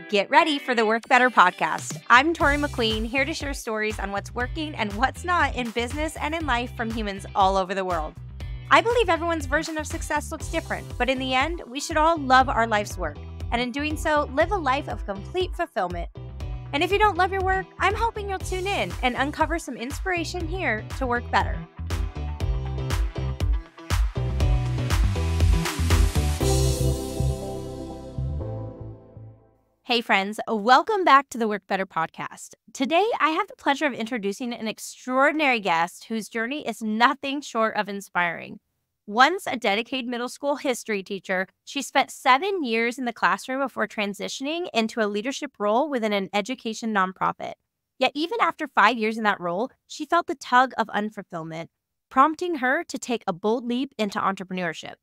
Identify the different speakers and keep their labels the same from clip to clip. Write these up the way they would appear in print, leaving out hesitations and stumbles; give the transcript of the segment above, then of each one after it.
Speaker 1: Get ready for the Work Better podcast. I'm Toree McQueen, here to share stories on what's working and what's not in business and in life from humans all over the world. I believe everyone's version of success looks different, but in the end, we should all love our life's work, and in doing so, live a life of complete fulfillment. And if you don't love your work, I'm hoping you'll tune in and uncover some inspiration here to work better. Hey friends, welcome back to the Work Better podcast. Today, I have the pleasure of introducing an extraordinary guest whose journey is nothing short of inspiring. Once a dedicated middle school history teacher, she spent 7 years in the classroom before transitioning into a leadership role within an education nonprofit. Yet even after 5 years in that role, she felt the tug of unfulfillment, prompting her to take a bold leap into entrepreneurship.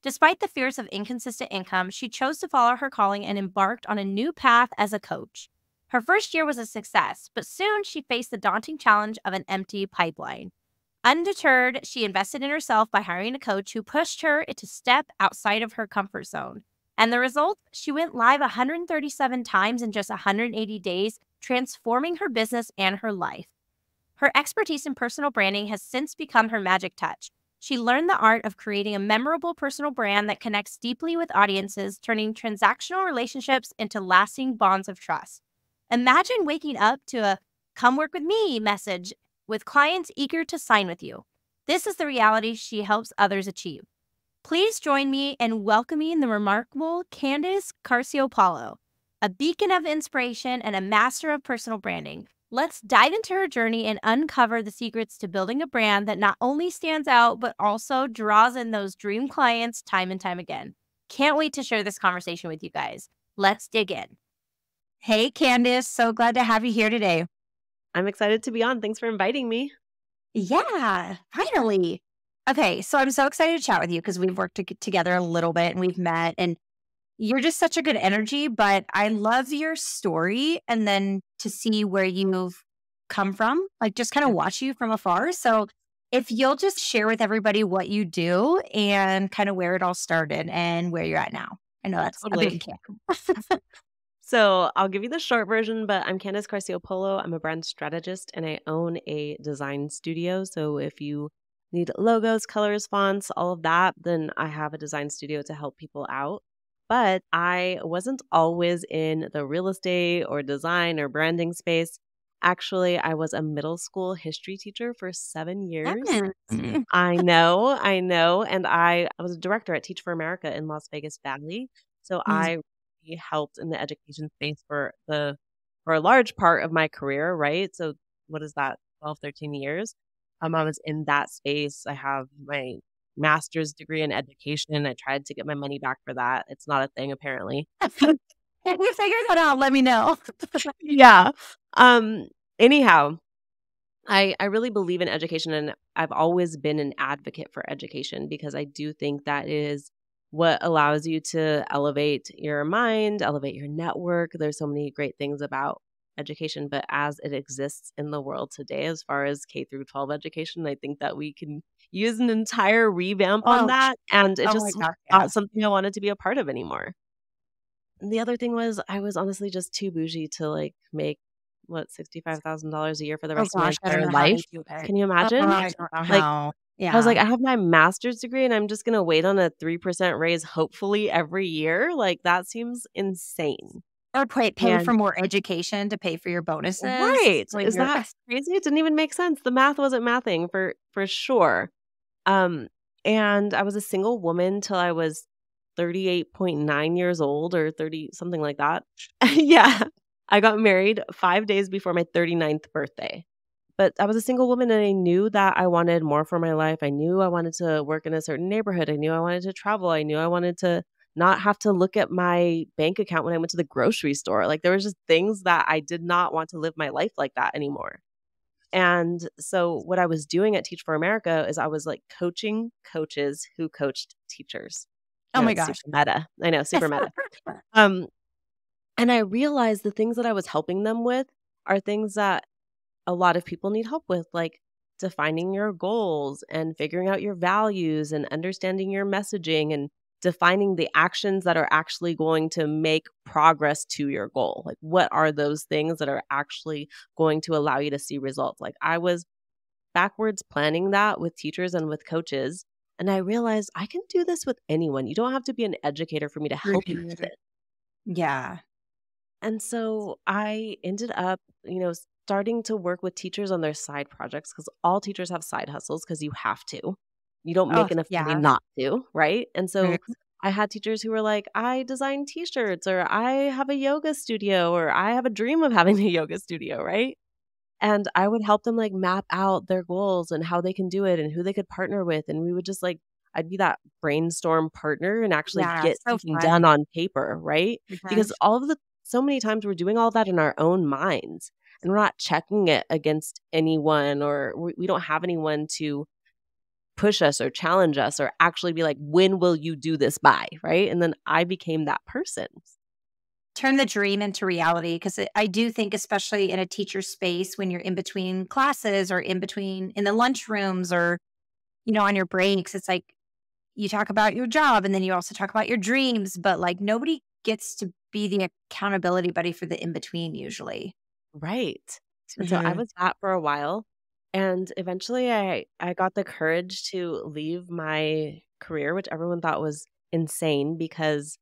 Speaker 1: Despite the fears of inconsistent income, she chose to follow her calling and embarked on a new path as a coach. Her first year was a success, but soon she faced the daunting challenge of an empty pipeline. Undeterred, she invested in herself by hiring a coach who pushed her to step outside of her comfort zone. And the result? She went live 137 times in just 180 days, transforming her business and her life. Her expertise in personal branding has since become her magic touch. She learned the art of creating a memorable personal brand that connects deeply with audiences, turning transactional relationships into lasting bonds of trust. Imagine waking up to a "come work with me" message with clients eager to sign with you. This is the reality she helps others achieve. Please join me in welcoming the remarkable Candice Carcioppolo, a beacon of inspiration and a master of personal branding. Let's dive into her journey and uncover the secrets to building a brand that not only stands out, but also draws in those dream clients time and time again. Can't wait to share this conversation with you guys. Let's dig in. Hey, Candice, so glad to have you here today.
Speaker 2: I'm excited to be on. Thanks for inviting me.
Speaker 1: Yeah, finally. Okay, so I'm so excited to chat with you because we've worked together a little bit and we've met, and you're just such a good energy, but I love your story and then to see where you've come from, like just kind of watch you from afar. So if you'll just share with everybody what you do and kind of where it all started and where you're at now. I know that's
Speaker 2: Totally.
Speaker 1: a big camp.
Speaker 2: So I'll give you the short version, but I'm Candice Carcioppolo. I'm a brand strategist and I own a design studio. So if you need logos, colors, fonts, all of that, then I have a design studio to help people out. But I wasn't always in the real estate or design or branding space. Actually, I was a middle school history teacher for 7 years. I know. And I was a director at Teach for America in Las Vegas Valley. So I really helped in the education space for a large part of my career, right? So what is that, 12, 13 years? I was in that space. I have my master's degree in education. I tried to get my money back for that. It's not a thing, apparently.
Speaker 1: If you figure that out, let me know.
Speaker 2: Yeah. Anyhow, I really believe in education, and I've always been an advocate for education because I do think that is what allows you to elevate your mind, elevate your network. There's so many great things about education, but as it exists in the world today, as far as K through 12 education, I think that we can use an entire revamp on that. And it just not something I wanted to be a part of anymore. And the other thing was I was honestly just too bougie to like make $65,000 a year for the rest of my entire life. Can you imagine?
Speaker 1: I
Speaker 2: was like, I have my master's degree and I'm just going to wait on a 3% raise, hopefully every year. Like that seems insane.
Speaker 1: Or pay for more education to pay for your bonuses.
Speaker 2: Right. Like, is that crazy? It didn't even make sense. The math wasn't mathing for sure. And I was a single woman till I was 38.9 years old or 30, something like that. Yeah. I got married 5 days before my 39th birthday. But I was a single woman and I knew that I wanted more for my life. I knew I wanted to work in a certain neighborhood. I knew I wanted to travel. I knew I wanted to not have to look at my bank account when I went to the grocery store. Like there was just things that I did not want to live my life like that anymore. And so what I was doing at Teach for America is I was like coaching coaches who coached teachers.
Speaker 1: Oh my gosh.
Speaker 2: Super meta. I know, super meta. And I realized the things that I was helping them with are things that a lot of people need help with, like defining your goals and figuring out your values and understanding your messaging and defining the actions that are actually going to make progress to your goal. Like, what are those things that are actually going to allow you to see results? Like, I was backwards planning that with teachers and with coaches. And I realized I can do this with anyone. You don't have to be an educator for me to help you with
Speaker 1: Mhm.
Speaker 2: it.
Speaker 1: Yeah.
Speaker 2: And so I ended up, starting to work with teachers on their side projects because all teachers have side hustles because you have to. You don't
Speaker 1: Oh,
Speaker 2: make enough money
Speaker 1: yeah.
Speaker 2: not to, right? And so
Speaker 1: Mhm.
Speaker 2: I had teachers who were like, I design t-shirts, or I have a yoga studio, or I have a dream of having a yoga studio, right? And I would help them, like, map out their goals and how they can do it and who they could partner with, and we would just, like, I'd be that brainstorm partner and actually
Speaker 1: Yeah,
Speaker 2: get
Speaker 1: so
Speaker 2: something done
Speaker 1: fun.
Speaker 2: on paper, right?
Speaker 1: Mhm.
Speaker 2: Because all of the so many times we're doing all that in our own minds, and we're not checking it against anyone, or we don't have anyone to push us or challenge us or actually be like, "When will you do this by?" Right? And then I became that person.
Speaker 1: Turn the dream into reality, because I do think, especially in a teacher space, when you're in between classes or in between in the lunchrooms or, on your breaks, it's like you talk about your job and then you also talk about your dreams, but like nobody gets to be the accountability buddy for the in between usually.
Speaker 2: Right. And so I
Speaker 1: Mhm.
Speaker 2: was that for a while, and eventually I got the courage to leave my career, which everyone thought was insane because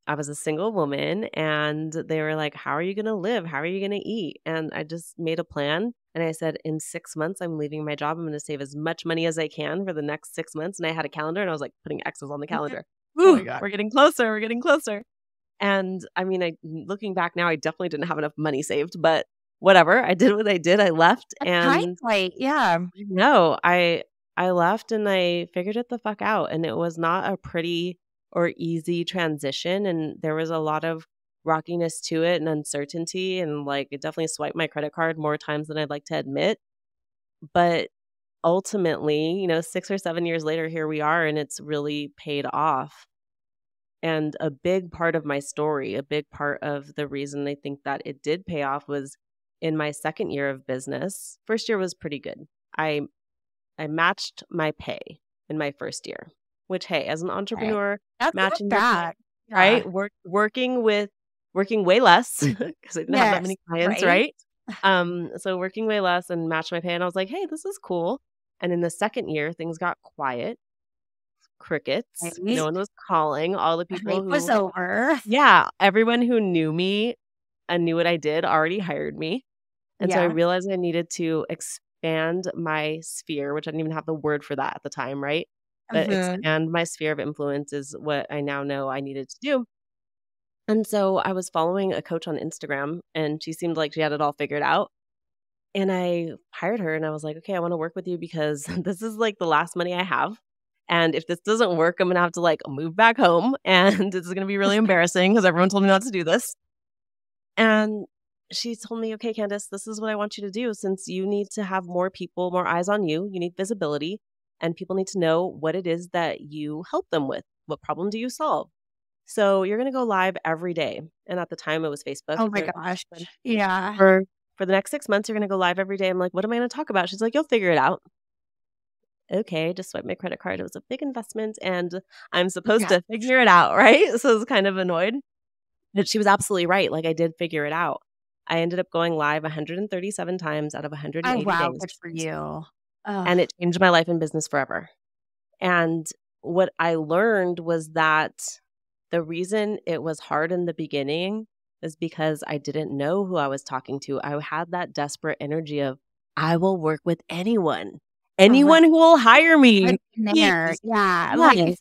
Speaker 2: I was a single woman, and they were like, "How are you gonna live? How are you gonna eat?" And I just made a plan, and I said, "In 6 months, I'm leaving my job. I'm gonna save as much money as I can for the next 6 months." And I had a calendar, and I was, like, putting X's on the
Speaker 1: Mhm.
Speaker 2: calendar.
Speaker 1: Oh my
Speaker 2: "Woo,
Speaker 1: god.
Speaker 2: we're getting closer, we're getting closer." And, I mean, looking back now, I definitely didn't have enough money saved, but whatever. I did what I did. I left,
Speaker 1: That's
Speaker 2: and
Speaker 1: hindsight, yeah.
Speaker 2: no, I left and I figured it the fuck out, and it was not a pretty or easy transition, and there was a lot of rockiness to it and uncertainty, and, like, it definitely swiped my credit card more times than I'd like to admit, but ultimately, 6 or 7 years later, here we are, and it's really paid off. And a big part of my story, a big part of the reason I think that it did pay off was in my 2nd year of business. First year was pretty good. I I matched my pay in my 1st year, which, hey, as an
Speaker 1: Okay.
Speaker 2: entrepreneur,
Speaker 1: That's not
Speaker 2: matching your pay,
Speaker 1: bad. Yeah.
Speaker 2: right? Working way less because I didn't have that
Speaker 1: Yes,
Speaker 2: many clients,
Speaker 1: right?
Speaker 2: right? So working way less and matched my pay, and I was like, "Hey, this is cool." And in the 2nd year, things got quiet, crickets. No
Speaker 1: Right?
Speaker 2: one was calling. All the
Speaker 1: The
Speaker 2: people
Speaker 1: hype was
Speaker 2: who
Speaker 1: over.
Speaker 2: Yeah, everyone who knew me and knew what I did already hired me. And so I
Speaker 1: Yeah.
Speaker 2: realized I needed to expand my sphere, which I didn't even have the word for that at the time, right? But
Speaker 1: Mhm.
Speaker 2: expand my sphere of influence is what I now know I needed to do. And so I was following a coach on Instagram, and she seemed like she had it all figured out. And I hired her and I was like, "Okay, I wanna work with you because this is, like, the last money I have. And if this doesn't work, I'm gonna have to, like, move back home, and this is gonna be really embarrassing because everyone told me not to do this." And she told me, "Okay, Candice, this is what I want you to do. Since you need to have more people, more eyes on you, you need visibility, and people need to know what it is that you help them with. What problem do you solve? So you're gonna go live every day." And at the time, it was Facebook.
Speaker 1: Oh my
Speaker 2: She
Speaker 1: gosh.
Speaker 2: said,
Speaker 1: Yeah.
Speaker 2: For the next 6 months, you're gonna go live every day. I'm like, "What am I gonna talk about?" She's like, "You'll figure it out." Okay, just swipe my credit card. It was a big investment, and I'm supposed
Speaker 1: Yeah.
Speaker 2: to figure it out, right? So I was kind of annoyed. But she was absolutely right, like, I did figure it out. I ended up going live 137 times out of
Speaker 1: Oh,
Speaker 2: 180
Speaker 1: wow,
Speaker 2: days,
Speaker 1: good for you. Ugh.
Speaker 2: and it changed my life and business forever. And what I learned was that the reason it was hard in the beginning is because I didn't know who I was talking to. I had that desperate energy of, "I will work with anyone.
Speaker 1: Right.
Speaker 2: Anyone who will hire me,
Speaker 1: I've been
Speaker 2: please."
Speaker 1: there. Yeah, like
Speaker 2: Yes.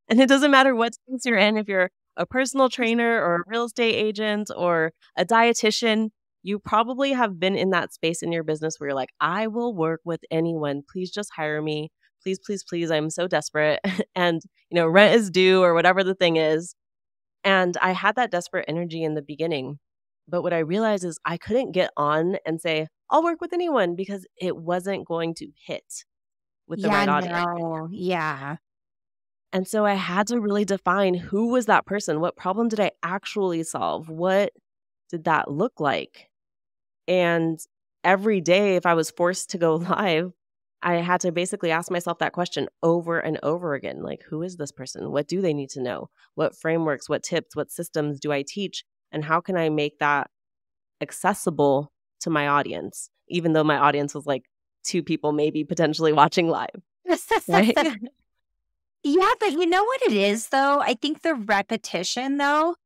Speaker 2: And it doesn't matter what space you're in, if you're a personal trainer or a real estate agent or a dietitian, you probably have been in that space in your business where you're like, "I will work with anyone. Please just hire me. Please, please, please. I'm so desperate." And, rent is due or whatever the thing is. And I had that desperate energy in the beginning. But what I realized is I couldn't get on and say, "I'll work with anyone," because it wasn't going to hit with the
Speaker 1: yeah,
Speaker 2: right audience.
Speaker 1: no, yeah.
Speaker 2: And so I had to really define who was that person? What problem did I actually solve? What did that look like? And every day, if I was forced to go live, I had to basically ask myself that question over and over again. Like, who is this person? What do they need to know? What frameworks, what tips, what systems do I teach? And how can I make that accessible to my audience, even though my audience was like 2 people maybe potentially watching live, right?
Speaker 1: Yeah, but you know what it is, though? I think the repetition, though,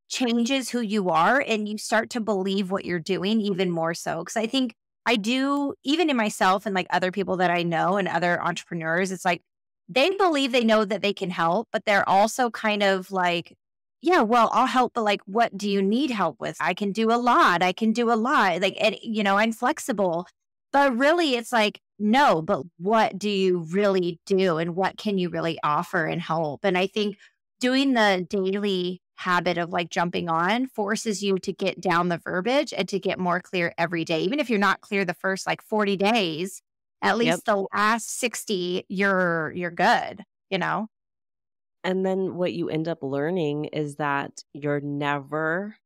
Speaker 1: changes who you are and you start to believe what you're doing even more so. Cause I think I do, even in myself and like other people that I know and other entrepreneurs, it's like they believe they know that they can help, but they're also kind of like, yeah, well, I'll help, but like, what do you need help with? I can do a lot. I can do a lot. Like, and, I'm flexible. But really, it's like, no, but what do you really do? And what can you really offer and help? And I think doing the daily habit of like jumping on forces you to get down the verbiage and to get more clear every day. Even if you're not clear the first like 40 days, at
Speaker 2: Yep.
Speaker 1: least the last 60, you're good, you know?
Speaker 2: And then what you end up learning is that you're never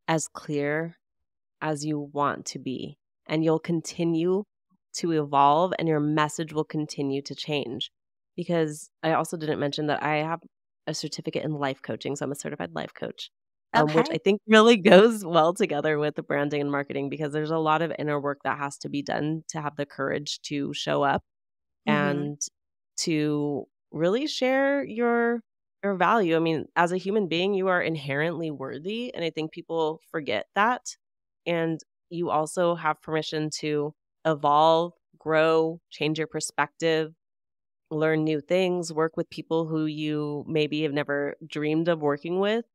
Speaker 2: as clear as you want to be, and you'll continue to evolve and your message will continue to change. Because I also didn't mention that I have a certificate in life coaching, so I'm a certified life coach, which I
Speaker 1: Okay.
Speaker 2: think really goes well together with the branding and marketing because there's a lot of inner work that has to be done to have the courage to show up
Speaker 1: Hmm.
Speaker 2: and to really share your value. I mean, as a human being, you are inherently worthy, and I think people forget that. And you also have permission to evolve, grow, change your perspective, learn new things, work with people who you maybe have never dreamed of working with.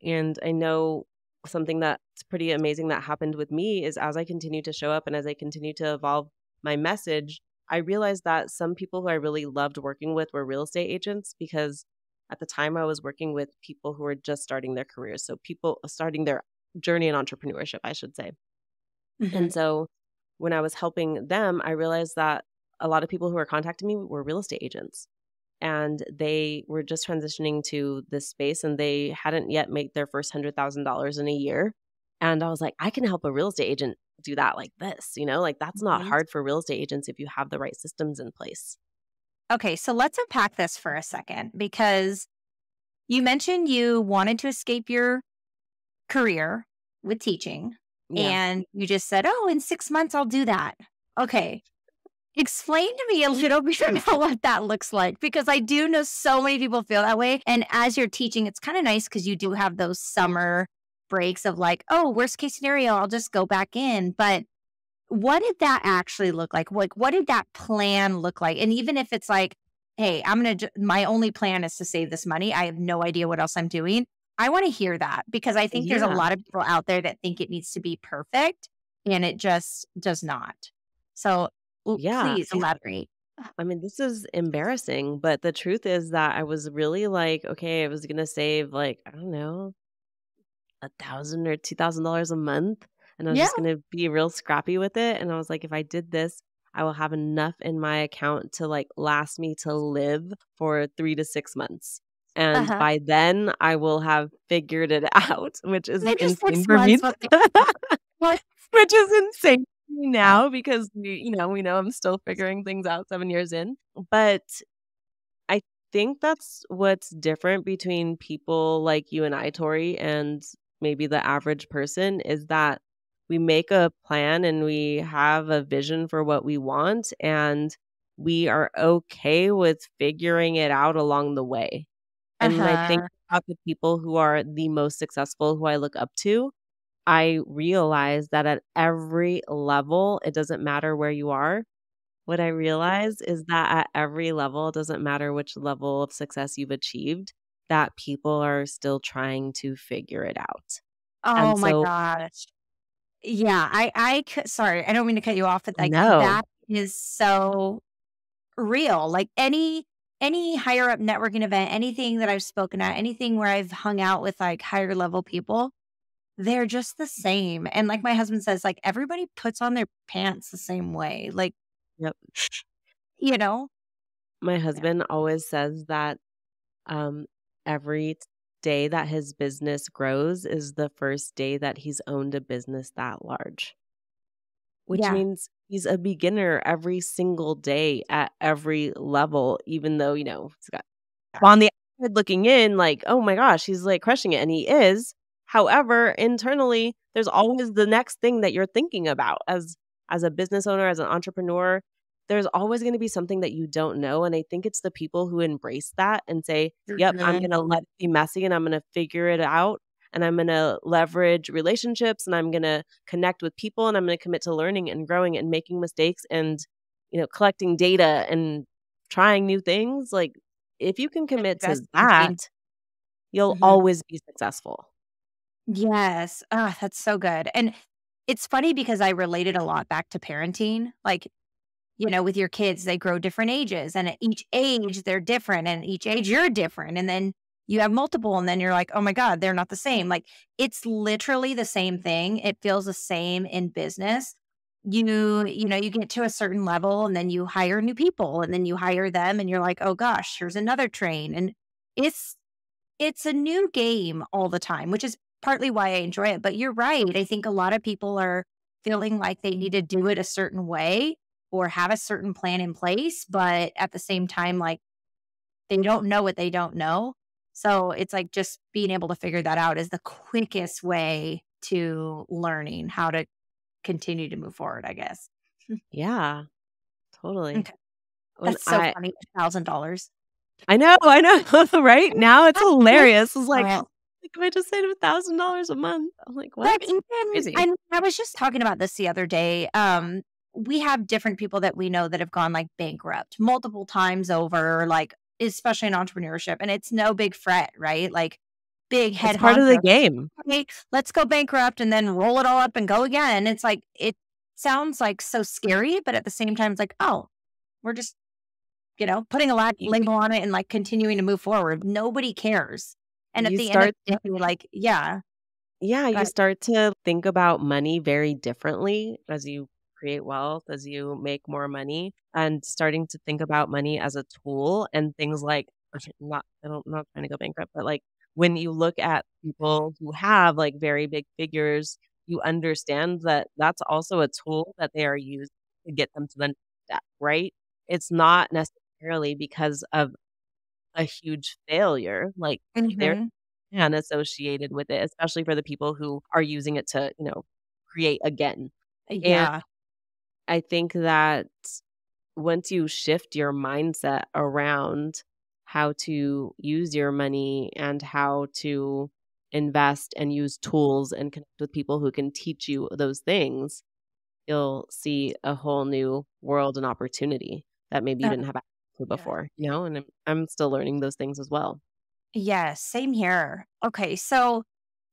Speaker 2: And I know something that's pretty amazing that happened with me is as I continue to show up and as I continue to evolve my message, I realized that some people who I really loved working with were real estate agents because at the time I was working with people who were just starting their careers. So people starting their journey in entrepreneurship, I should say.
Speaker 1: Hmm.
Speaker 2: And so when I was helping them, I realized that a lot of people who were contacting me were real estate agents and they were just transitioning to this space and they hadn't yet made their first $100,000 in a year. And I was like, I can help a real estate agent do that like this, like that's not
Speaker 1: Hmm.
Speaker 2: hard for real estate agents if you have the right systems in place.
Speaker 1: Okay. So let's unpack this for a second because you mentioned you wanted to escape your career with teaching
Speaker 2: Yeah.
Speaker 1: and you just said, oh, in 6 months, I'll do that. Okay. Explain to me a little bit about what that looks like because I do know so many people feel that way. And as you're teaching, it's kind of nice because you do have those summer breaks of like, oh, worst case scenario, I'll just go back in. But what did that actually look like? What did that plan look like? And even if it's like, hey, my only plan is to save this money. I have no idea what else I'm doing. I want to hear that because I think there's a
Speaker 2: Yeah.
Speaker 1: lot of people out there that think it needs to be perfect and it just does not. So
Speaker 2: Yeah.
Speaker 1: please elaborate.
Speaker 2: I mean, this is embarrassing, but the truth is that I was really like, okay, I was going to save like, I don't know, 1,000 or $2,000 a month, and I was
Speaker 1: Yeah.
Speaker 2: just gonna be real scrappy with it, and I was like, "If I did this, I will have enough in my account to, like, last me to live for 3 to 6 months, and
Speaker 1: Uh-huh.
Speaker 2: by then, I will have figured it out," which is
Speaker 1: Maybe just
Speaker 2: insane
Speaker 1: 6
Speaker 2: for me
Speaker 1: months. What?
Speaker 2: which is insane for me now because we know I'm still figuring things out 7 years in, but I think that's what's different between people like you and I, Tori, and maybe the average person is that we make a plan and we have a vision for what we want and we are okay with figuring it out along the way. And when I think
Speaker 1: Uh-huh.
Speaker 2: about the people who are the most successful who I look up to, I realize that at every level, it doesn't matter where you are, what I realize is that at every level, it doesn't matter which level of success you've achieved, that people are still trying to figure it out. And
Speaker 1: Oh my
Speaker 2: so
Speaker 1: gosh. Yeah, sorry, I don't mean to cut you off, but like
Speaker 2: no.
Speaker 1: that is so real. Like any higher up networking event, anything that I've spoken at, anything where I've hung out with like higher level people, they're just the same. And like my husband says, like everybody puts on their pants the same way. Like,
Speaker 2: Yep.
Speaker 1: you know?
Speaker 2: My
Speaker 1: Yeah.
Speaker 2: husband always says that, um, every day that his business grows is the first day that he's owned a business that large. which
Speaker 1: Yeah.
Speaker 2: means he's a beginner every single day at every level, even though, he's got on the outside looking in, like, oh my gosh, he's like crushing it. And he is. However, internally, there's always the next thing that you're thinking about as a business owner, as an entrepreneur. There's always going to be something that you don't know. And I think it's the people who embrace that and say, yep, I'm
Speaker 1: Mhm.
Speaker 2: going to let it be messy and I'm going to figure it out. And I'm going to leverage relationships and I'm going to connect with people and I'm going to commit to learning and growing and making mistakes and, collecting data and trying new things. Like, if you can commit to
Speaker 1: Investing.
Speaker 2: that, you'll
Speaker 1: Mhm.
Speaker 2: always be successful.
Speaker 1: Yes. Ah, that's so good. And it's funny because I related a lot back to parenting. Like, with your kids, they grow different ages, and at each age, they're different, and each age, you're different. And then you have multiple, and then you're like, oh my God, they're not the same. Like, it's literally the same thing. It feels the same in business. You get to a certain level, and then you hire new people, and then you hire them, and you're like, oh gosh, here's another train. And it's it's a new game all the time, which is partly why I enjoy it. But you're right. I think a lot of people are feeling like they need to do it a certain way or have a certain plan in place. But at the same time, like they don't know what they don't know. So it's like just being able to figure that out is the quickest way to learning how to continue to move forward, I guess.
Speaker 2: Yeah, totally.
Speaker 1: Okay.
Speaker 2: When
Speaker 1: That's so funny. $1,000.
Speaker 2: I know, right? Now it's hilarious. It's
Speaker 1: Uh,
Speaker 2: like, if I just saved $1,000 a month, I'm like, what?
Speaker 1: But even
Speaker 2: Crazy.
Speaker 1: and I was just talking about this the other day. We have different people that we know that have gone like bankrupt multiple times over, like especially in entrepreneurship, and it's no big fret, right? Like big
Speaker 2: It's
Speaker 1: head
Speaker 2: part of the
Speaker 1: honcho.
Speaker 2: game.
Speaker 1: Okay, let's go bankrupt and then roll it all up and go again. It's like it sounds like so scary, but at the same time, it's like, oh, we're just putting a
Speaker 2: You
Speaker 1: label on it and like continuing to move forward. Nobody cares, and at
Speaker 2: you
Speaker 1: the end of
Speaker 2: start
Speaker 1: the day, like, yeah,
Speaker 2: Yeah, you
Speaker 1: got
Speaker 2: start to think about money very differently as you create wealth, as you make more money, and starting to think about money as a tool and things like okay, not trying to go bankrupt, but like when you look at people who have like very big figures, you understand that that's also a tool that they are using to get them to the next step, right? It's not necessarily because of a huge failure. Like there's
Speaker 1: mhm.
Speaker 2: and associated with it, especially for the people who are using it to, create again. And
Speaker 1: Yeah.
Speaker 2: I think that once you shift your mindset around how to use your money and how to invest and use tools and connect with people who can teach you those things, you'll see a whole new world and opportunity that maybe you
Speaker 1: Uh,
Speaker 2: didn't have access to
Speaker 1: yeah.
Speaker 2: before, and I'm still learning those things as well.
Speaker 1: Yes, same here. Okay, so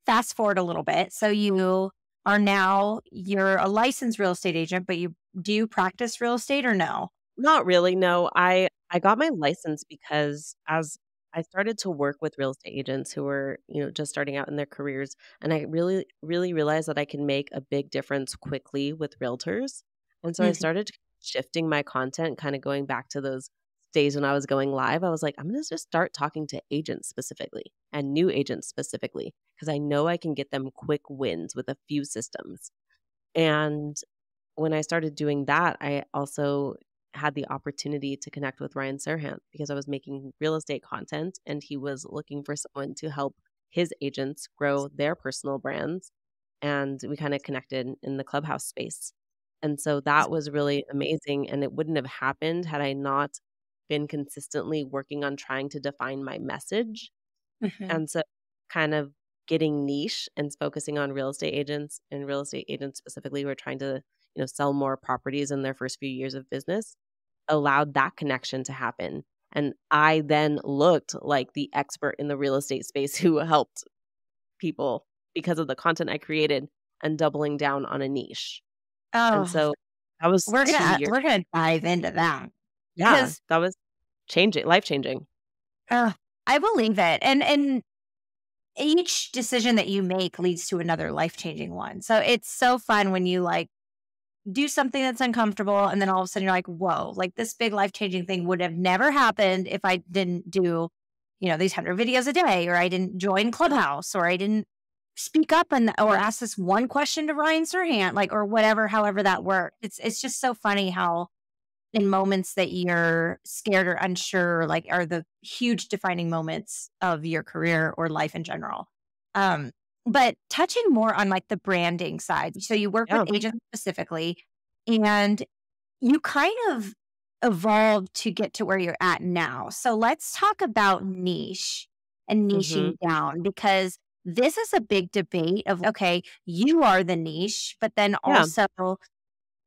Speaker 1: fast forward a little bit. So you're a licensed real estate agent, but you practice real estate or no?
Speaker 2: Not really, no. I got my license because as I started to work with real estate agents who were, just starting out in their careers, and I really, really realized that I can make a big difference quickly with realtors. And so I
Speaker 1: Mhm.
Speaker 2: started shifting my content, kind of going back to those days when I was going live. I was like, I'm going to just start talking to agents specifically and new agents specifically because I know I can get them quick wins with a few systems. And when I started doing that, I also had the opportunity to connect with Ryan Serhant because I was making real estate content and he was looking for someone to help his agents grow their personal brands. And we kind of connected in the clubhouse space. And so that was really amazing. And it wouldn't have happened had I not been consistently working on trying to define my message.
Speaker 1: Mhm.
Speaker 2: And so kind of getting niche and focusing on real estate agents and real estate agents specifically who are trying to, sell more properties in their first few years of business allowed that connection to happen. And I then looked like the expert in the real estate space who helped people because of the content I created and doubling down on a niche. And
Speaker 1: Oh,
Speaker 2: so that was
Speaker 1: we're
Speaker 2: 2
Speaker 1: gonna
Speaker 2: years.
Speaker 1: we're gonna dive into that
Speaker 2: Yeah,
Speaker 1: because
Speaker 2: that was changing, life changing.
Speaker 1: I believe it, and each decision that you make leads to another life changing one. So it's so fun when you like do something that's uncomfortable, and then all of a sudden you're like, whoa, like this big life changing thing would have never happened if I didn't do, these 100 videos a day, or I didn't join Clubhouse, or I didn't
Speaker 3: speak up or ask this one question to Ryan Serhant, like, or whatever, however that worked. It's just so funny how in moments that you're scared or unsure, like, are the huge defining moments of your career or life in general. Um, but touching more on like the branding side. So you work with
Speaker 2: Yeah.
Speaker 3: agents specifically, and you kind of evolved to get to where you're at now. So let's talk about niche and
Speaker 2: Hmm.
Speaker 3: niching down, because this is a big debate of, okay, you are the niche, but then
Speaker 2: Yeah.
Speaker 3: also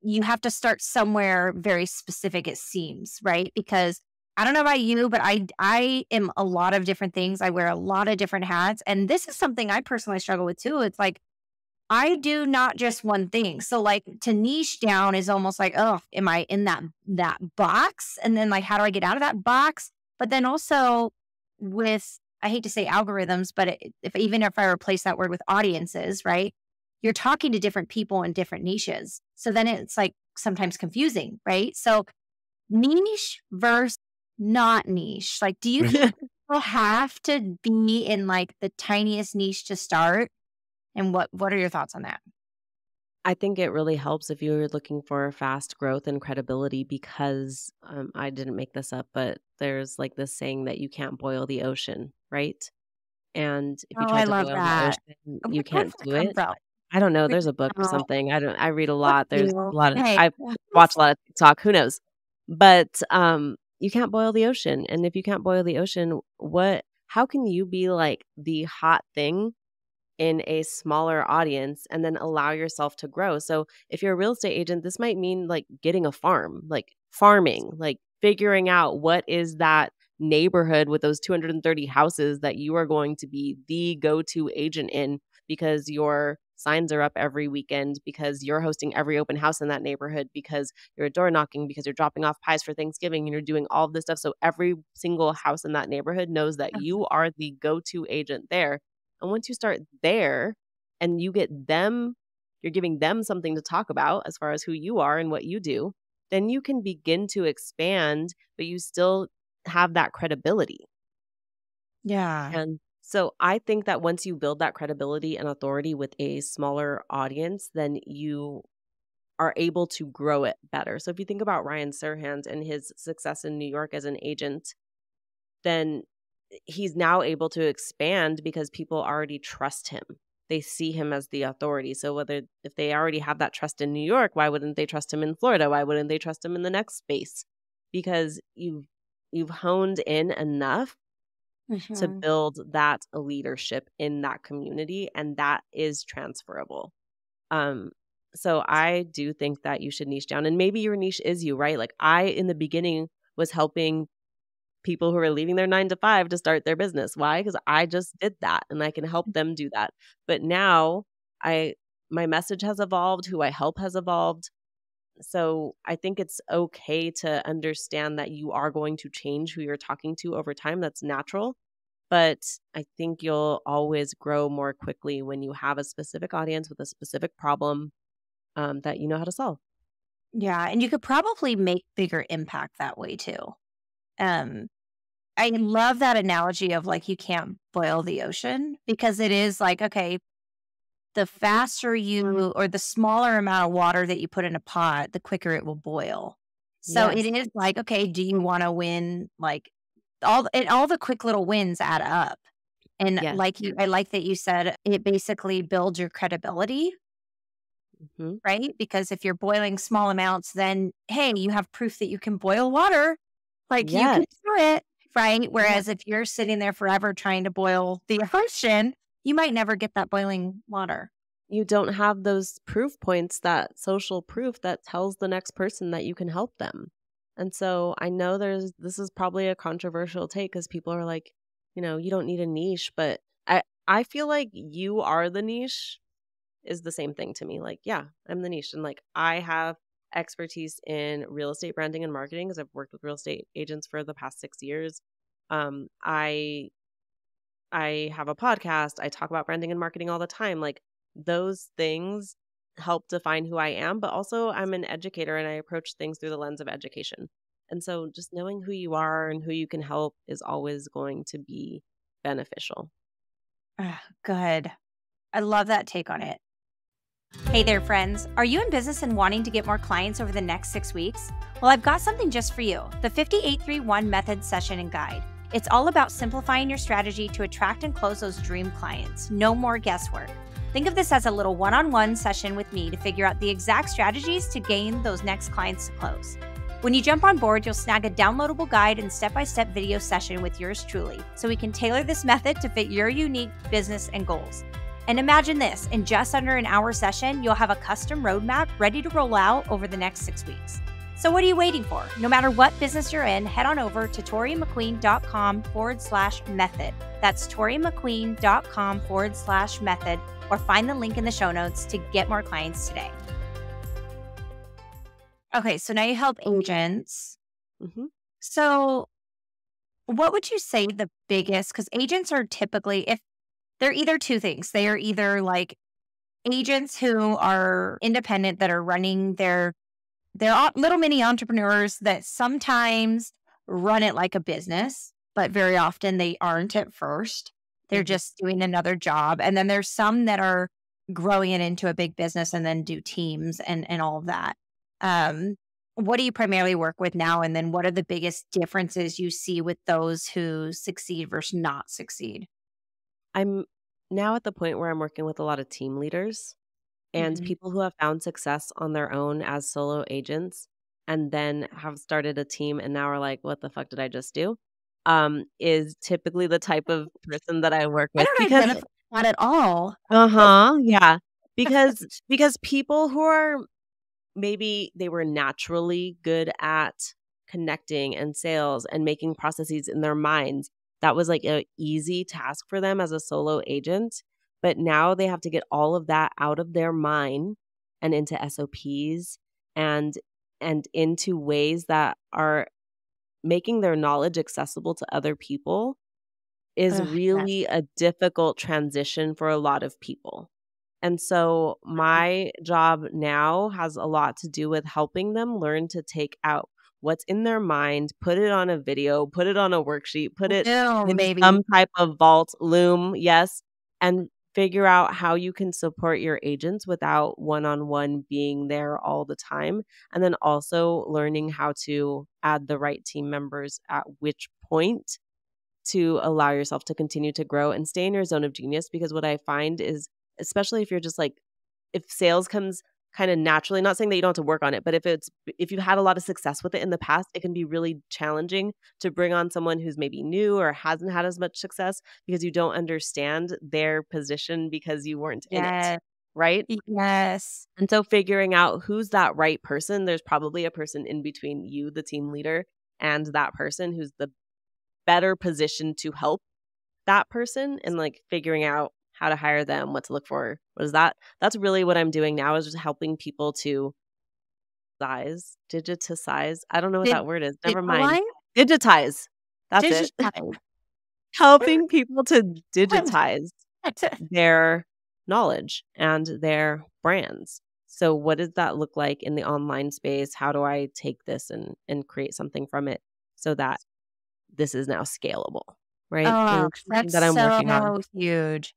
Speaker 3: you have to start somewhere very specific, it seems, right? Because I don't know about you, but I am a lot of different things. I wear a lot of different hats. And this is something I personally struggle with too. It's like I do not just one thing. So like to niche down is almost like, oh, am I in that box? And then like how do I get out of that box? But then also with, I hate to say algorithms, but if even if I replace that word with audiences, right? You're talking to different people in different niches. So then it's like sometimes confusing, right? So niche versus not niche. Like, do you think people have to be in like the tiniest niche to start? And what are your thoughts on that?
Speaker 2: I think it really helps if you're looking for fast growth and credibility because I didn't make this up, but there's like this saying that you can't boil the ocean, right? And if you
Speaker 3: Oh,
Speaker 2: try
Speaker 3: I
Speaker 2: to
Speaker 3: love
Speaker 2: boil the
Speaker 3: that.
Speaker 2: ocean,
Speaker 3: Where
Speaker 2: you
Speaker 3: where
Speaker 2: can't
Speaker 3: does that
Speaker 2: do
Speaker 3: come
Speaker 2: it.
Speaker 3: from?
Speaker 2: I don't know.
Speaker 3: Where
Speaker 2: There's a book or
Speaker 3: oh,
Speaker 2: something. I read a
Speaker 3: thank
Speaker 2: lot. There's a
Speaker 3: you.
Speaker 2: lot of
Speaker 3: Hey,
Speaker 2: I watch a lot of TikTok. Who knows? But you can't boil the ocean. And if you can't boil the ocean, how can you be like the hot thing in a smaller audience and then allow yourself to grow? So if you're a real estate agent, this might mean like getting a farm, like farming, like figuring out what is that neighborhood with those 230 houses that you are going to be the go-to agent in because your signs are up every weekend, because you're hosting every open house in that neighborhood, because you're door knocking, because you're dropping off pies for Thanksgiving and you're doing all of this stuff. So every single house in that neighborhood knows that you are the go-to agent there. And once you start there and you get them, you're giving them something to talk about as far as who you are and what you do, then you can begin to expand, but you still have that credibility.
Speaker 3: yeah.
Speaker 2: And so I think that once you build that credibility and authority with a smaller audience, then you are able to grow it better. So if you think about Ryan Serhant and his success in New York as an agent, then he's now able to expand because people already trust him. They see him as the authority. So if they already have that trust in New York, why wouldn't they trust him in Florida? Why wouldn't they trust him in the next space? Because you've honed in enough to
Speaker 3: Mhm.
Speaker 2: build that leadership in that community, and that is transferable. Um so I do think that you should niche down, and maybe your niche is you, right? Like I in the beginning was helping people who are leaving their 9 to 5 to start their business. Why? Because I just did that and I can help them do that. But now I my message has evolved, who I help has evolved. So I think it's okay to understand that you are going to change who you're talking to over time. That's natural. But I think you'll always grow more quickly when you have a specific audience with a specific problem that you know how to solve.
Speaker 3: Yeah, and you could probably make bigger impact that way too. Um, I love that analogy of like you can't boil the ocean, because it is like, okay, the faster you or the smaller amount of water that you put in a pot, the quicker it will boil. So it
Speaker 2: Yes.
Speaker 3: is like, okay, do you want to win like all the quick little wins add up. And
Speaker 2: Yes.
Speaker 3: like I like that you said it basically builds your credibility,
Speaker 2: Hmm.
Speaker 3: right? Because if you're boiling small amounts, then hey, you have proof that you can boil water. Like you can
Speaker 2: Yes.
Speaker 3: do it, right?
Speaker 2: Yeah.
Speaker 3: Whereas if you're sitting there forever trying to boil the ocean, you might never get that boiling water.
Speaker 2: You don't have those proof points, that social proof that tells the next person that you can help them. And so I know this is probably a controversial take because people are like, you don't need a niche, but I feel like you are the niche is the same thing to me. Like, yeah, I'm the niche. And like I have expertise in real estate branding and marketing because I've worked with real estate agents for the past 6 years. I have a podcast. I talk about branding and marketing all the time. Like those things help define who I am, but also I'm an educator and I approach things through the lens of education. And so just knowing who you are and who you can help is always going to be beneficial.
Speaker 3: Ah, good. I love that take on it.
Speaker 1: Hey there, friends. Are you in business and wanting to get more clients over the next 6 weeks? Well, I've got something just for you, the 5831 Method Session and Guide. It's all about simplifying your strategy to attract and close those dream clients. No more guesswork. Think of this as a little one-on-one session with me to figure out the exact strategies to gain those next clients to close. When you jump on board, you'll snag a downloadable guide and step-by-step video session with yours truly, so we can tailor this method to fit your unique business and goals. And imagine this, in just under an hour session, you'll have a custom roadmap ready to roll out over the next 6 weeks. So what are you waiting for? No matter what business you're in, head on over to toreemcqueen.com/method. That's toreemcqueen.com/method, or find the link in the show notes to get more clients today.
Speaker 3: Okay, so now you help agents.
Speaker 2: Mm-hmm.
Speaker 3: So what would you say the biggest, because agents are typically, if they're either two things, they are either like agents who are independent that are running they're little mini entrepreneurs that sometimes run it like a business, but very often they aren't at first. They're just doing another job. And then there's some that are growing it into a big business and then do teams and all of that. What do you primarily work with now? And then what are the biggest differences you see with those who succeed versus not succeed?
Speaker 2: I'm now at the point where I'm working with a lot of team leaders and people who have found success on their own as solo agents and then have started a team and now are like, what the fuck did I just do? Is typically the type of person that I work
Speaker 3: I
Speaker 2: with
Speaker 3: don't identify that at all.
Speaker 2: yeah. Because people who are maybe they were naturally good at connecting and sales and making processes in their minds. That was like an easy task for them as a solo agent. But now they have to get all of that out of their mind and into SOPs and into ways that are making their knowledge accessible to other people is really a difficult transition for a lot of people. And so my job now has a lot to do with helping them learn to take out what's in their mind, put it on a video, put it on a worksheet, put it in some type of vault, Loom, yes, and figure out how you can support your agents without one-on-one being there all the time. And then also learning how to add the right team members at which point to allow yourself to continue to grow and stay in your zone of genius. Because what I find is, especially if you're just like, if sales comes kind of naturally, not saying that you don't have to work on it, but if you've had a lot of success with it in the past, it can be really challenging to bring on someone who's maybe new or hasn't had as much success because you don't understand their position because you weren't in it, right?
Speaker 3: Yes.
Speaker 2: And so figuring out who's that right person, there's probably a person in between you, the team leader, and that person who's the better position to help that person, and like figuring out how to hire them, what to look for. What is that? That's really what I'm doing now, is just helping people to digitize. I don't know what that word is. Never mind. Digitize. That's it. Helping people to digitize their knowledge and their brands. So what does that look like in the online space? How do I take this and create something from it so that this is now scalable, right?
Speaker 3: Oh, that's
Speaker 2: that I'm working on.
Speaker 3: so huge.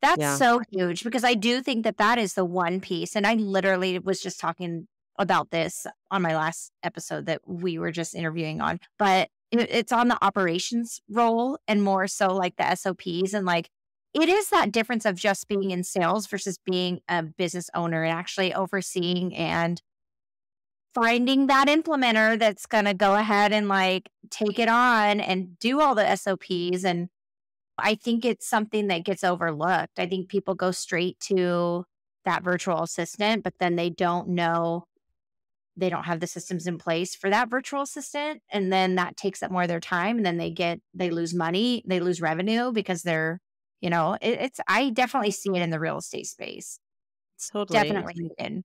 Speaker 3: That's so huge, because I do think that is the one piece. And I literally was just talking about this on my last episode that we were just interviewing on, but it's on the operations role and more so like the SOPs. And like, it is that difference of just being in sales versus being a business owner and actually overseeing and finding that implementer that's going to go ahead and like take it on and do all the SOPs. And I think it's something that gets overlooked. I think people go straight to that virtual assistant, but then they don't have the systems in place for that virtual assistant. And then that takes up more of their time. And then they lose money, they lose revenue because they're, I definitely see it in the real estate space. It's definitely needed.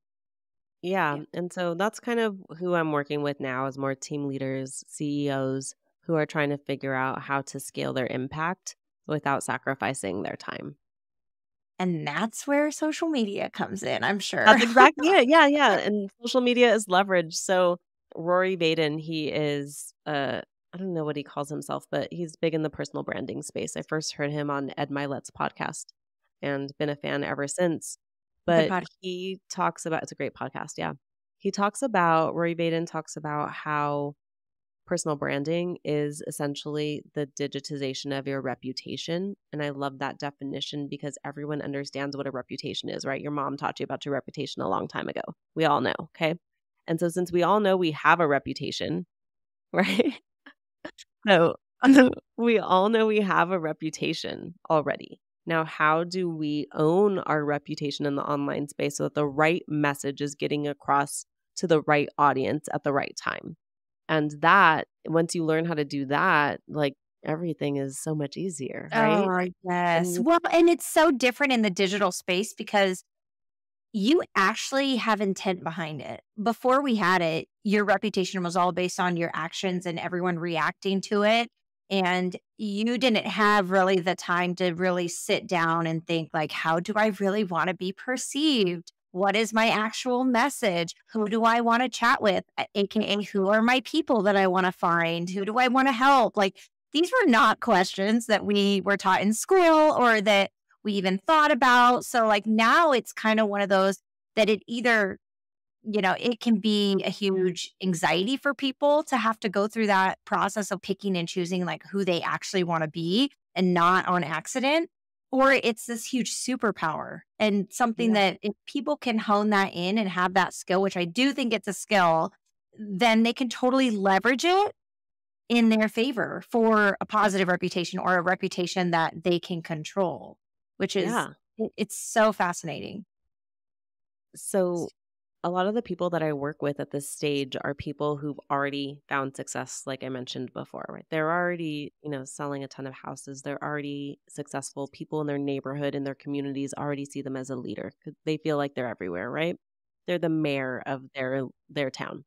Speaker 2: Yeah. And so that's kind of who I'm working with now, is more team leaders, CEOs who are trying to figure out how to scale their impact without sacrificing their time.
Speaker 3: And that's where social media comes in, I'm sure.
Speaker 2: That's exactly it. Yeah. And social media is leverage. So Rory Vaden, he is, I don't know what he calls himself, but he's big in the personal branding space. I first heard him on Ed Milet's podcast. and been a fan ever since.
Speaker 3: Good
Speaker 2: But
Speaker 3: podcast.
Speaker 2: he talks about, it's a great podcast. Yeah. He talks about, Rory Vaden talks about how personal branding is essentially the digitization of your reputation. And I love that definition because everyone understands what a reputation is, right? Your mom taught you about your reputation a long time ago. We all know. Okay. And so since we all know we have a reputation, right? So we all know we have a reputation already. Now, how do we own our reputation in the online space so that the right message is getting across to the right audience at the right time? And that, once you learn how to do that, like everything is so much easier, right?
Speaker 3: Oh, yes.
Speaker 2: And
Speaker 3: Well, and it's so different in the digital space because you actually have intent behind it. Before we had it, your reputation was all based on your actions and everyone reacting to it. And you didn't have really the time to really sit down and think, like, how do I really want to be perceived? What is my actual message? Who do I want to chat with? AKA, who are my people that I want to find? Who do I want to help? Like, these were not questions that we were taught in school or that we even thought about. So like now it's kind of one of those that it either, it can be a huge anxiety for people to have to go through that process of picking and choosing like who they actually want to be and not on accident, or it's this huge superpower and something
Speaker 2: yeah,
Speaker 3: that if people can hone that in and have that skill, which I do think it's a skill, then they can totally leverage it in their favor for a positive reputation or a reputation that they can control, which is
Speaker 2: yeah.
Speaker 3: it's so fascinating.
Speaker 2: So a lot of the people that I work with at this stage are people who've already found success, like I mentioned before, right? They're already, selling a ton of houses. They're already successful. People in their neighborhood, in their communities already see them as a leader. 'Cause they feel like they're everywhere, right? They're the mayor of their town.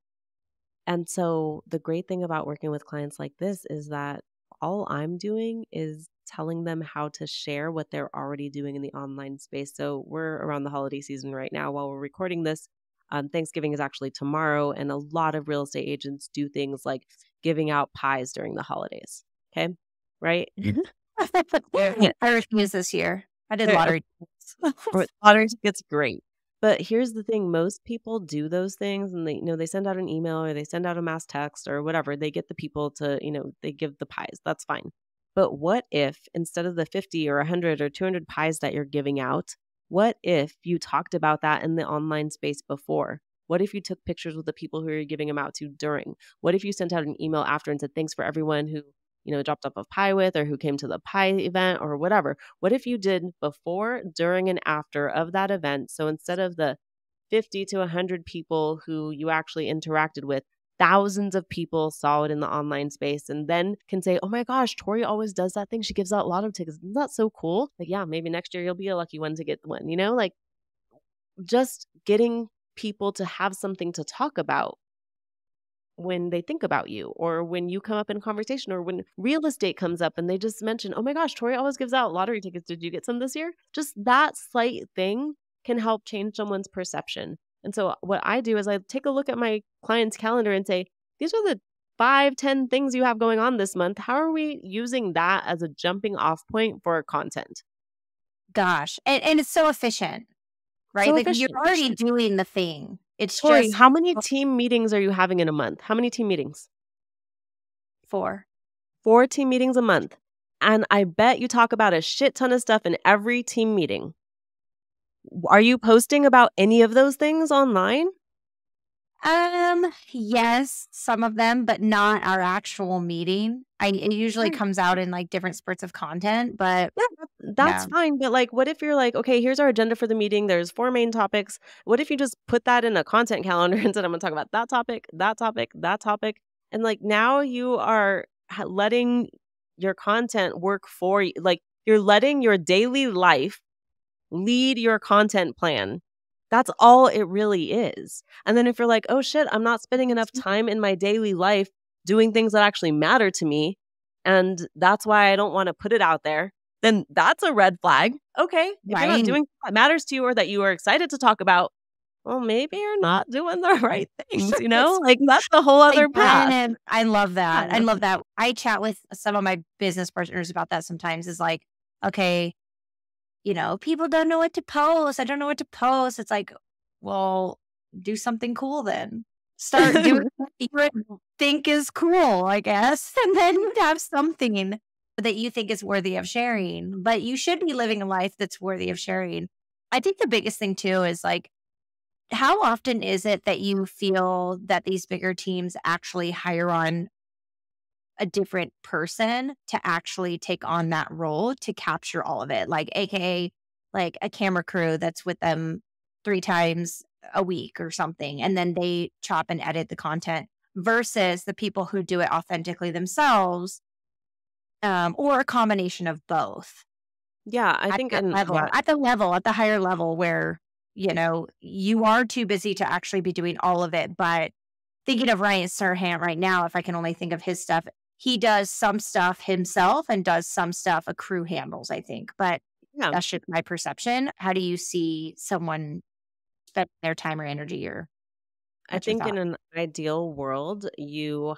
Speaker 2: And so the great thing about working with clients like this is that all I'm doing is telling them how to share what they're already doing in the online space. So we're around the holiday season right now while we're recording this. Thanksgiving is actually tomorrow, and a lot of real estate agents do things like giving out pies during the holidays. Okay. Right.
Speaker 3: I refuse this year. I did
Speaker 2: They're-
Speaker 3: lottery.
Speaker 2: Lottery tickets, great. But here's the thing, most people do those things and they send out an email or they send out a mass text or whatever. They get the people to, they give the pies. That's fine. But what if instead of the 50 or 100 or 200 pies that you're giving out, what if you talked about that in the online space before? What if you took pictures with the people who you're giving them out to during? What if you sent out an email after and said, thanks for everyone who dropped off a pie with or who came to the pie event or whatever. What if you did before, during, and after of that event? So instead of the 50 to 100 people who you actually interacted with, thousands of people saw it in the online space and then can say, oh my gosh, Toree always does that thing. She gives out lotto tickets. Isn't that so cool? Like, yeah, maybe next year you'll be a lucky one to get one, like just getting people to have something to talk about when they think about you or when you come up in conversation or when real estate comes up and they just mention, oh my gosh, Toree always gives out lottery tickets. Did you get some this year? Just that slight thing can help change someone's perception. And so what I do is I take a look at my client's calendar and say, these are the 5-10 things you have going on this month. How are we using that as a jumping off point for our content?
Speaker 3: Gosh. And it's so efficient, right?
Speaker 2: So
Speaker 3: Like
Speaker 2: efficient.
Speaker 3: you're already doing the thing. It's
Speaker 2: Toree,
Speaker 3: just
Speaker 2: how many team meetings are you having in a month? How many team meetings?
Speaker 3: 4.
Speaker 2: 4 team meetings a month. And I bet you talk about a shit ton of stuff in every team meeting. Are you posting about any of those things online?
Speaker 3: Yes, some of them, but not our actual meeting. It usually
Speaker 2: Right.
Speaker 3: comes out in like different spurts of content, but
Speaker 2: Yeah, that's
Speaker 3: yeah.
Speaker 2: fine. But like, what if you're like, okay, here's our agenda for the meeting. There's 4 main topics. What if you just put that in a content calendar and said, I'm going to talk about that topic, that topic, that topic. And like now you are letting your content work for you. Like you're letting your daily life lead your content plan. That's all it really is. And then if you're like, oh shit, I'm not spending enough time in my daily life doing things that actually matter to me, and that's why I don't want to put it out there, then that's a red flag. Okay. If you're not
Speaker 3: Right.
Speaker 2: doing what matters to you or that you are excited to talk about, well, maybe you're not doing the right things, Like that's the whole other path.
Speaker 3: And I love that. I
Speaker 2: Yeah.
Speaker 3: love that. I chat with some of my business partners about that sometimes is like, okay, people don't know what to post. I don't know what to post. It's like, well, do something cool then. Start doing what you think is cool, I guess. And then you'd have something that you think is worthy of sharing. But you should be living a life that's worthy of sharing. I think the biggest thing too is like, how often is it that you feel that these bigger teams actually hire on a different person to actually take on that role to capture all of it? Like, AKA, like a camera crew that's with them 3 times a week or something, and then they chop and edit the content versus the people who do it authentically themselves, or a combination of both
Speaker 2: Yeah, I
Speaker 3: at
Speaker 2: think,
Speaker 3: that
Speaker 2: and
Speaker 3: level,
Speaker 2: yeah,
Speaker 3: at the higher level where, you are too busy to actually be doing all of it. But thinking of Ryan Serhant right now, if I can only think of his stuff, he does some stuff himself and does some stuff a crew handles, I think. But
Speaker 2: yeah.
Speaker 3: that's just my perception. How do you see someone spend their time or energy, or
Speaker 2: I
Speaker 3: what's your
Speaker 2: think in
Speaker 3: thought?
Speaker 2: an ideal world, you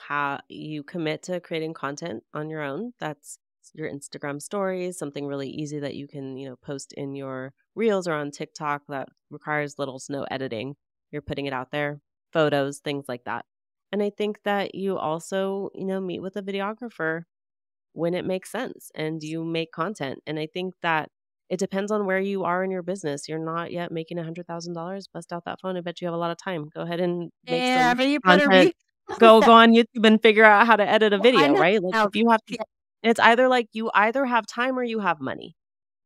Speaker 2: commit to creating content on your own. That's your Instagram stories, something really easy that you can, post in your reels or on TikTok that requires little to no editing. You're putting it out there, photos, things like that. And I think that you also, meet with a videographer when it makes sense and you make content. And I think that it depends on where you are in your business. You're not yet making $100,000. Bust out that phone. I bet you have a lot of time. Go ahead and make
Speaker 3: Yeah,
Speaker 2: some
Speaker 3: but you better
Speaker 2: content.
Speaker 3: be.
Speaker 2: Go on YouTube and figure out how to edit a
Speaker 3: Well, I
Speaker 2: video,
Speaker 3: know
Speaker 2: right? Like
Speaker 3: how.
Speaker 2: if you have
Speaker 3: Yeah,
Speaker 2: it's either like you either have time or you have money,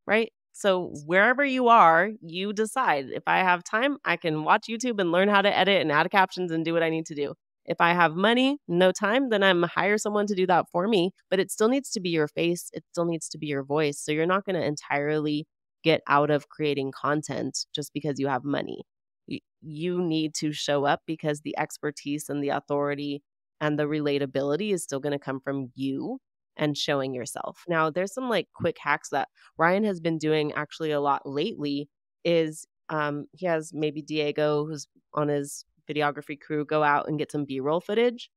Speaker 2: right? So wherever you are, you decide. If I have time, I can watch YouTube and learn how to edit and add captions and do what I need to do. If I have money, no time, then I'm hire someone to do that for me. But it still needs to be your face. It still needs to be your voice. So you're not going to entirely get out of creating content just because you have money. You need to show up because the expertise and the authority and the relatability is still going to come from you and showing yourself. Now, there's some like quick hacks that Ryan has been doing actually a lot lately is he has maybe Diego, who's on his videography crew, go out and get some B-roll footage.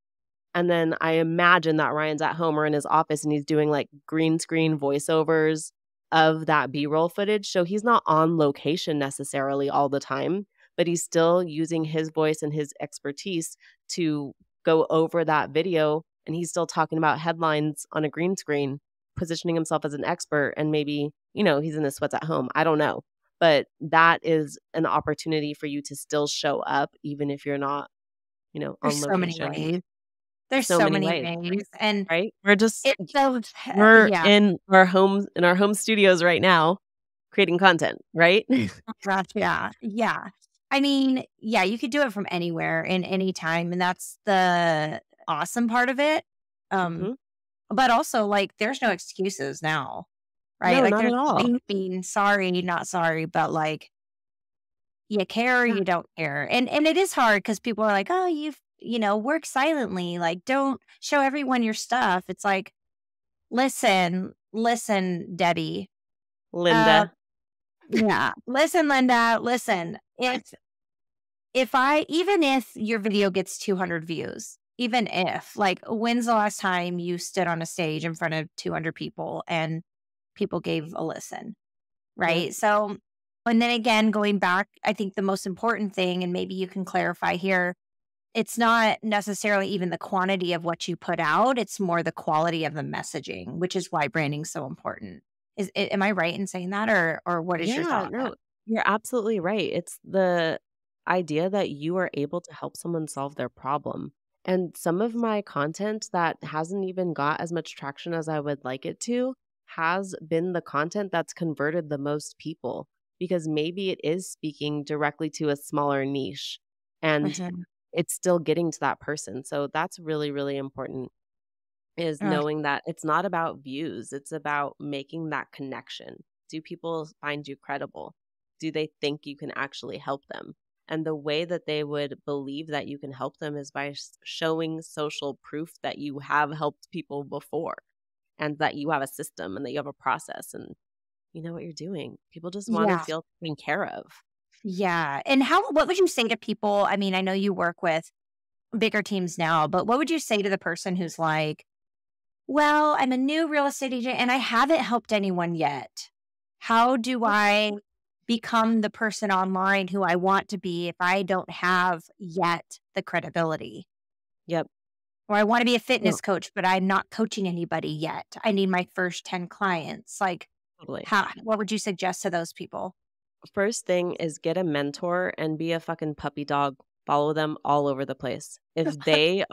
Speaker 2: And then I imagine that Ryan's at home or in his office and he's doing like green screen voiceovers of that B-roll footage. So he's not on location necessarily all the time, but he's still using his voice and his expertise to go over that video. And he's still talking about headlines on a green screen, positioning himself as an expert. And maybe, he's in his sweats at home. I don't know. But that is an opportunity for you to still show up, even if you're not,
Speaker 3: there's
Speaker 2: on
Speaker 3: so many
Speaker 2: location.
Speaker 3: ways. There's
Speaker 2: So
Speaker 3: so
Speaker 2: many
Speaker 3: many
Speaker 2: ways,
Speaker 3: ways, and
Speaker 2: right?
Speaker 3: it's so
Speaker 2: We're
Speaker 3: yeah.
Speaker 2: in our home studios right now creating content, right?
Speaker 3: Gosh, yeah, yeah. I mean, yeah, you could do it from anywhere in any time, and that's the awesome part of it. Um,
Speaker 2: Mhm.
Speaker 3: but also, like, there's no excuses now, right?
Speaker 2: No,
Speaker 3: Like,
Speaker 2: not
Speaker 3: there's
Speaker 2: at all.
Speaker 3: no being sorry, not sorry, but like, you care or
Speaker 2: Yeah.
Speaker 3: you don't care, and it is hard because people are like, oh, work silently, like, don't show everyone your stuff. It's like, listen, Debbie. Uh,
Speaker 2: Linda.
Speaker 3: yeah, listen, Linda, listen. Even if your video gets 200 views, even if, like, when's the last time you stood on a stage in front of 200 people and people gave a listen,
Speaker 2: Yeah.
Speaker 3: right? So, and then again, going back, I think the most important thing, and maybe you can clarify here, it's not necessarily even the quantity of what you put out, it's more the quality of the messaging, which is why branding's so important. Am I right in saying that, or what is your
Speaker 2: Yeah,
Speaker 3: thought on that?
Speaker 2: no, you're absolutely right. It's the idea that you are able to help someone solve their problem. And some of my content that hasn't even got as much traction as I would like it to has been the content that's converted the most people because maybe it is speaking directly to a smaller niche and
Speaker 3: Mhm.
Speaker 2: it's still getting to that person. So that's really, really important is
Speaker 3: Uh,
Speaker 2: knowing that it's not about views, it's about making that connection. Do people find you credible? Do they think you can actually help them? And the way that they would believe that you can help them is by showing social proof that you have helped people before and that you have a system and that you have a process and you know what you're doing. People just want to
Speaker 3: yeah.
Speaker 2: feel taken care of.
Speaker 3: Yeah. And what would you say to people? I mean, I know you work with bigger teams now, but what would you say to the person who's like, well, I'm a new real estate agent and I haven't helped anyone yet. How do I become the person online who I want to be if I don't have yet the credibility?
Speaker 2: Yep.
Speaker 3: Or I want to be a
Speaker 2: No,
Speaker 3: fitness coach, but I'm not coaching anybody yet. I need my first 10 clients. Like,
Speaker 2: totally.
Speaker 3: what would you suggest to those people?
Speaker 2: First thing is get a mentor and be a fucking puppy dog. Follow them all over the place. If they're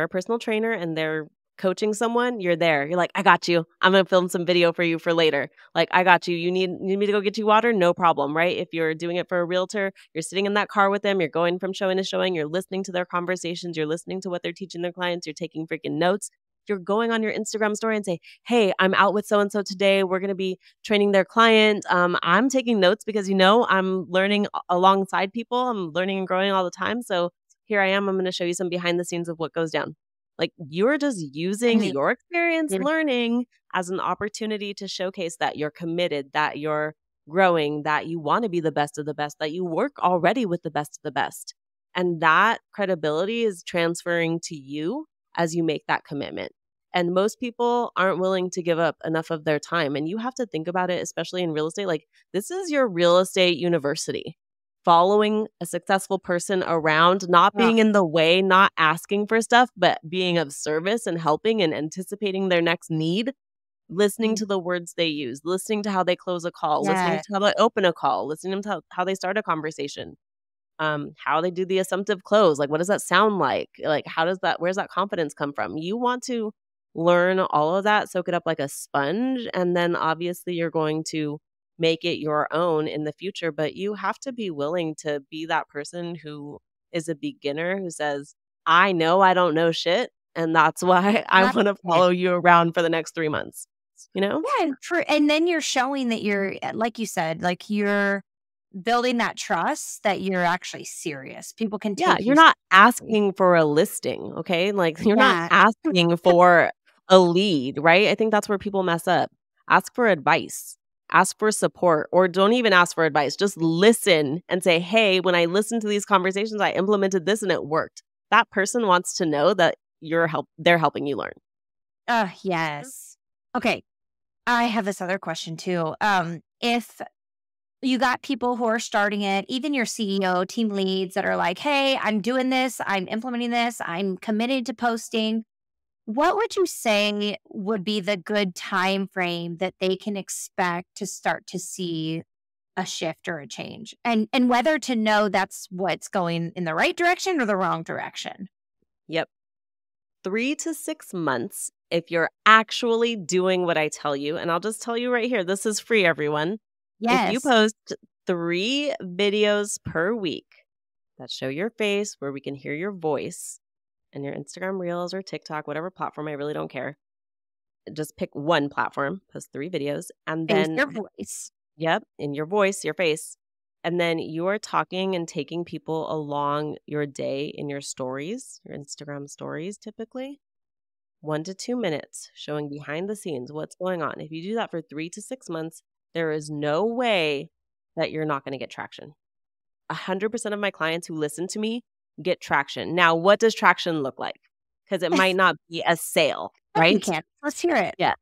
Speaker 2: a personal trainer and they're coaching someone, you're there. You're like, I got you. I'm going to film some video for you for later. Like, I got you. You need me to go get you water? No problem, right? If you're doing it for a realtor, you're sitting in that car with them. You're going from showing to showing. You're listening to their conversations. You're listening to what they're teaching their clients. You're taking freaking notes. You're going on your Instagram story and say, hey, I'm out with so-and-so today. We're going to be training their client. I'm taking notes because, I'm learning alongside people. I'm learning and growing all the time. So here I am. I'm going to show you some behind the scenes of what goes down. Like, you're just using your experience learning as an opportunity to showcase that you're committed, that you're growing, that you want to be the best of the best, that you work already with the best of the best. And that credibility is transferring to you as you make that commitment. And most people aren't willing to give up enough of their time. And you have to think about it, especially in real estate. Like, this is your real estate university. Following a successful person around, not being in the way, not asking for stuff, but being of service and helping and anticipating their next need, listening to the words they use, listening to how they close a call, listening to how they open a call, listening to how they start a conversation. How they do the assumptive close. Like, what does that sound like? Like, where's that confidence come from? You want to learn all of that, soak it up like a sponge. And then obviously you're going to make it your own in the future. But you have to be willing to be that person who is a beginner who says, I know I don't know shit. And that's why I want to follow you around for the next 3 months.
Speaker 3: Yeah. And then you're showing that you're, like you said, like you're building that trust that you're actually serious. People can take
Speaker 2: you're not asking for a listing, okay? Like, you're not asking for a lead, right? I think that's where people mess up. Ask for advice, ask for support, or don't even ask for advice. Just listen and say, hey, when I listened to these conversations, I implemented this and it worked. That person wants to know that they're helping you learn.
Speaker 3: Yes. Okay. I have this other question too. If you got people who are starting it, even your CEO, team leads that are like, hey, I'm doing this, I'm implementing this, I'm committed to posting. What would you say would be the good time frame that they can expect to start to see a shift or a change? And whether to know that's what's going in the right direction or the wrong direction?
Speaker 2: Yep. 3 to 6 months if you're actually doing what I tell you. And I'll just tell you right here, this is free, everyone.
Speaker 3: Yes.
Speaker 2: If you post 3 videos per week that show your face, where we can hear your voice, and your Instagram Reels or TikTok, whatever platform, I really don't care. Just pick one platform, post 3 videos, and then
Speaker 3: your voice.
Speaker 2: Yep, in your voice, your face. And then you are talking and taking people along your day in your stories, your Instagram stories typically. 1 to 2 minutes, showing behind the scenes what's going on. If you do that for 3 to 6 months, there is no way that you're not going to get traction. 100% of my clients who listen to me get traction. Now, what does traction look like? Because it might not be a sale, right?
Speaker 3: You can't. Let's hear it.
Speaker 2: Yeah.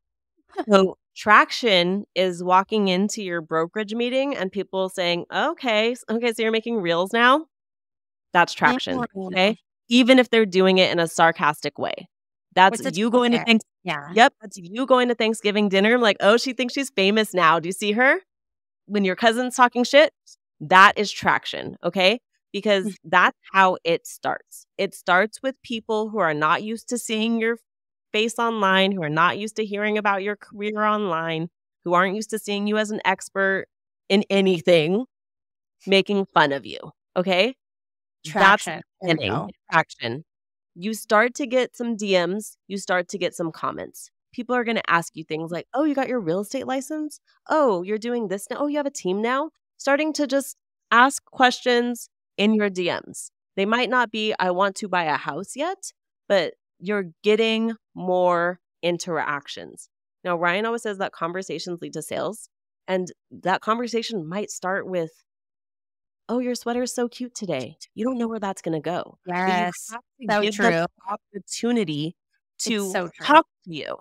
Speaker 2: So traction is walking into your brokerage meeting and people saying, okay, so you're making reels now? That's traction, okay? Even if they're doing it in a sarcastic way. That's you going to Yep, that's you going to Thanksgiving dinner. I'm like, oh, she thinks she's famous now. Do you see her? When your cousin's talking shit, that is traction, okay? Because that's how it starts. It starts with people who are not used to seeing your face online, who are not used to hearing about your career online, who aren't used to seeing you as an expert in anything, making fun of you, okay?
Speaker 3: Traction.
Speaker 2: That's traction. You start to get some DMs, you start to get some comments. People are going to ask you things like, oh, you got your real estate license? Oh, you're doing this now? Oh, you have a team now? Starting to just ask questions in your DMs. They might not be, I want to buy a house yet, but you're getting more interactions. Now, Ryan always says that conversations lead to sales. And that conversation might start with, oh, your sweater is so cute today. You don't know where that's going to go.
Speaker 3: Yes,
Speaker 2: so give
Speaker 3: true.
Speaker 2: them the opportunity to talk to you.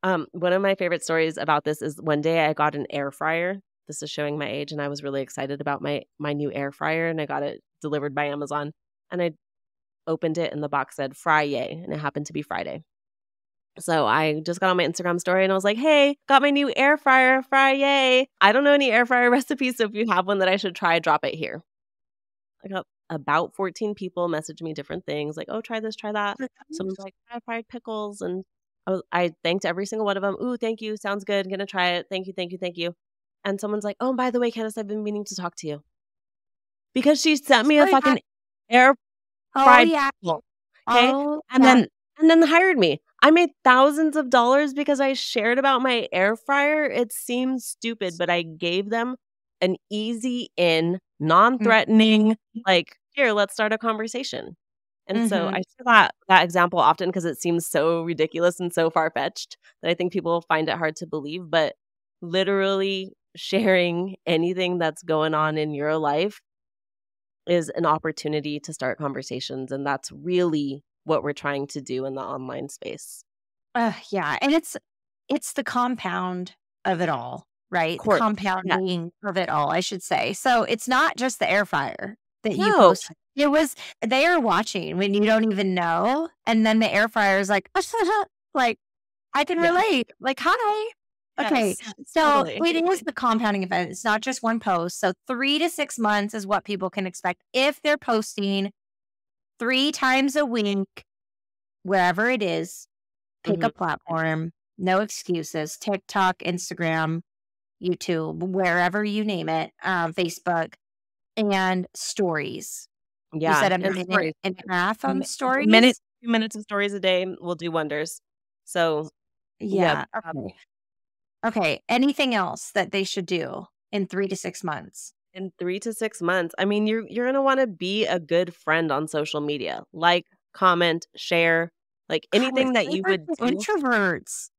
Speaker 2: One of my favorite stories about this is one day I got an air fryer. This is showing my age, and I was really excited about my new air fryer, and I got it delivered by Amazon. And I opened it, and the box said Friday, and it happened to be Friday. So I just got on my Instagram story, and I was like, hey, got my new air fryer, Friday. I don't know any air fryer recipes, so if you have one that I should try, drop it here. I got about 14 people message me different things like, oh, try this, try that. Someone's like, I fried pickles. And I thanked every single one of them. Ooh, thank you. Sounds good. Gonna try it. Thank you, thank you, thank you. And someone's like, oh, by the way, Candice, I've been meaning to talk to you. Because she sent me a fucking air fried pickle. Okay. And then hired me. I made thousands of dollars because I shared about my air fryer. It seems stupid, but I gave them an easy in, non-threatening, like, here, let's start a conversation. And so I share that example often because it seems so ridiculous and so far-fetched that I think people find it hard to believe. But literally sharing anything that's going on in your life is an opportunity to start conversations. And that's really what we're trying to do in the online space.
Speaker 3: Yeah. And it's the compound of it all, right? The compounding of it all, I should say. So it's not just the air fryer that you posted. It was, they are watching when you don't even know. And then the air fryer is like, like, I can relate. Like, hi. Okay.
Speaker 2: Yes,
Speaker 3: So
Speaker 2: totally.
Speaker 3: it is the compounding event. It's not just one post. So 3 to 6 months is what people can expect if they're posting 3 times a week, wherever it is. Pick a platform, no excuses. TikTok, Instagram, YouTube, wherever you name it, Facebook, and stories.
Speaker 2: Yeah.
Speaker 3: You said a minute and a half on stories?
Speaker 2: 2 minutes of stories a day will do wonders. So,
Speaker 3: yeah. Okay. Anything else that they should do in 3 to 6 months?
Speaker 2: In 3 to 6 months, I mean, you're going to want to be a good friend on social media. Like, comment, share. Like anything that you would do.
Speaker 3: Introverts.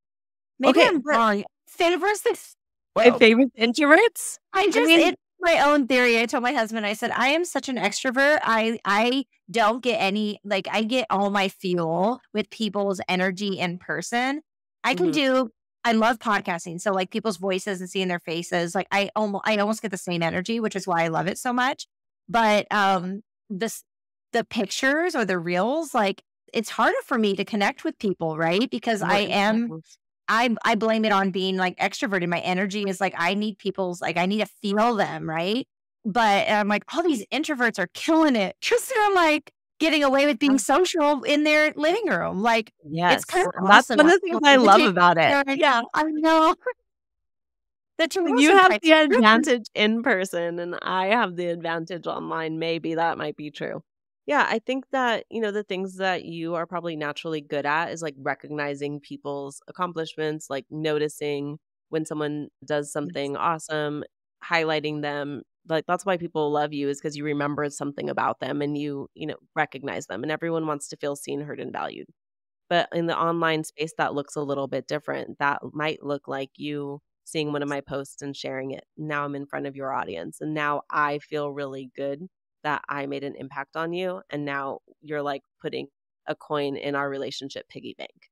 Speaker 3: Maybe I'm wrong. Favorites.
Speaker 2: My favorite introverts?
Speaker 3: It's my own theory. I told my husband, I said, I am such an extrovert. I don't get any, like, I get all my fuel with people's energy in person. I can do, I love podcasting. So like people's voices and seeing their faces, like I almost get the same energy, which is why I love it so much. But the pictures or the reels, like, it's harder for me to connect with people, right? Because I blame it on being like extroverted. My energy is like, I need to feel them, right? But I'm like, all these introverts are killing it because they're like getting away with being social in their living room. Like, it's kind of awesome.
Speaker 2: That's one of the things I love about it. Yeah,
Speaker 3: I know.
Speaker 2: You have the advantage in person and I have the advantage online. Maybe that might be true. Yeah, I think that, the things that you are probably naturally good at is like recognizing people's accomplishments, like noticing when someone does something awesome, highlighting them. Like that's why people love you, is because you remember something about them and you recognize them, and everyone wants to feel seen, heard, and valued. But in the online space, that looks a little bit different. That might look like you seeing one of my posts and sharing it. Now I'm in front of your audience, and now I feel really good that I made an impact on you. And now you're like putting a coin in our relationship piggy bank,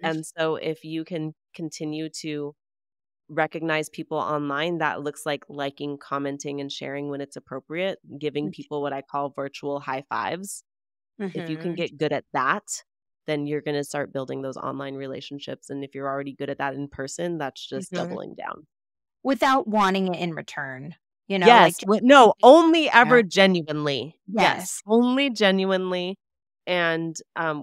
Speaker 2: And so if you can continue to recognize people online, that looks like liking, commenting, and sharing when it's appropriate, giving people what I call virtual high fives. If you can get good at that, then you're going to start building those online relationships. And if you're already good at that in person, that's just doubling down.
Speaker 3: Without wanting it in return.
Speaker 2: Yes. Only ever genuinely. Yes. Only genuinely. And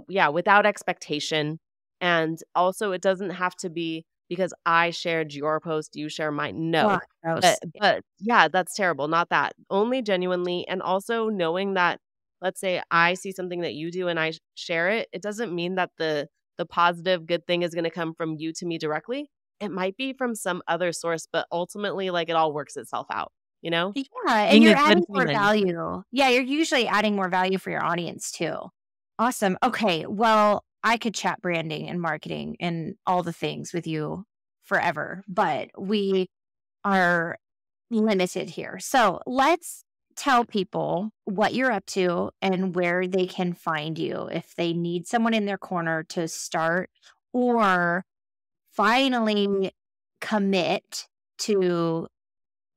Speaker 2: without expectation. And also it doesn't have to be because I shared your post, you share mine. No. But yeah, that's terrible. Not that. Only genuinely. And also knowing that, let's say I see something that you do and I share it. It doesn't mean that the positive good thing is going to come from you to me directly. It might be from some other source, but ultimately like it all works itself out.
Speaker 3: Yeah, and you're adding more value. Yeah, you're usually adding more value for your audience too. Awesome. Okay, well, I could chat branding and marketing and all the things with you forever, but we are limited here. So let's tell people what you're up to and where they can find you if they need someone in their corner to start, or finally commit to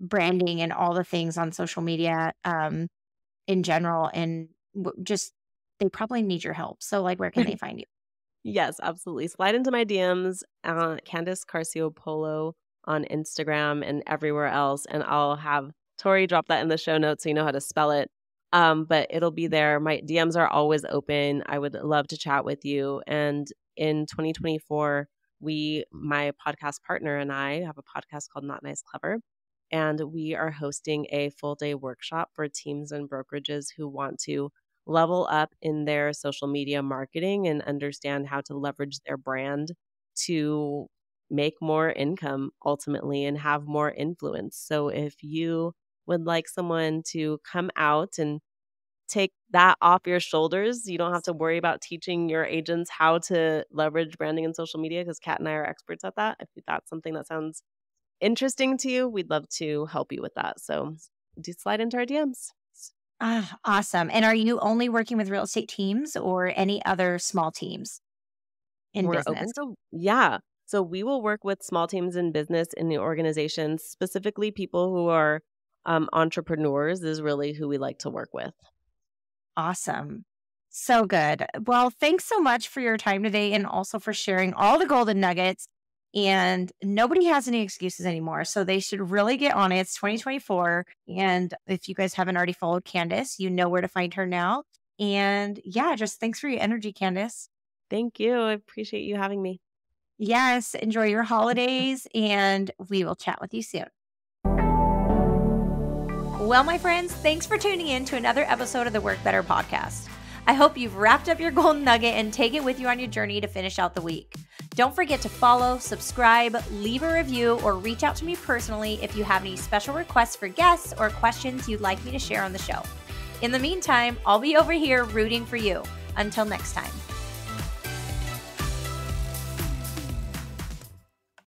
Speaker 3: branding and all the things on social media in general, and just they probably need your help. So like, where can they find you?
Speaker 2: Yes, absolutely. Slide into my DMs, Candice Carcioppolo on Instagram and everywhere else. And I'll have Toree drop that in the show notes so you know how to spell it. But it'll be there. My DMs are always open. I would love to chat with you. And in 2024, my podcast partner and I have a podcast called Not Nice Clever. And we are hosting a full day workshop for teams and brokerages who want to level up in their social media marketing and understand how to leverage their brand to make more income ultimately and have more influence. So if you would like someone to come out and take that off your shoulders, you don't have to worry about teaching your agents how to leverage branding and social media, because Kat and I are experts at that. If that's something that sounds interesting to you, we'd love to help you with that. So do slide into our DMs.
Speaker 3: Awesome. And are you only working with real estate teams or any other small teams in
Speaker 2: We're
Speaker 3: business?
Speaker 2: open to, So we will work with small teams in business in the organizations, specifically people who are entrepreneurs is really who we like to work with.
Speaker 3: Awesome. So good. Well, thanks so much for your time today and also for sharing all the golden nuggets. And nobody has any excuses anymore. So they should really get on it. It's 2024. And if you guys haven't already followed Candice, you know where to find her now. And yeah, just thanks for your energy, Candice.
Speaker 2: Thank you. I appreciate you having me.
Speaker 3: Yes. Enjoy your holidays and we will chat with you soon. Well, my friends, thanks for tuning in to another episode of the Work Better podcast. I hope you've wrapped up your golden nugget and take it with you on your journey to finish out the week. Don't forget to follow, subscribe, leave a review, or reach out to me personally if you have any special requests for guests or questions you'd like me to share on the show. In the meantime, I'll be over here rooting for you. Until next time.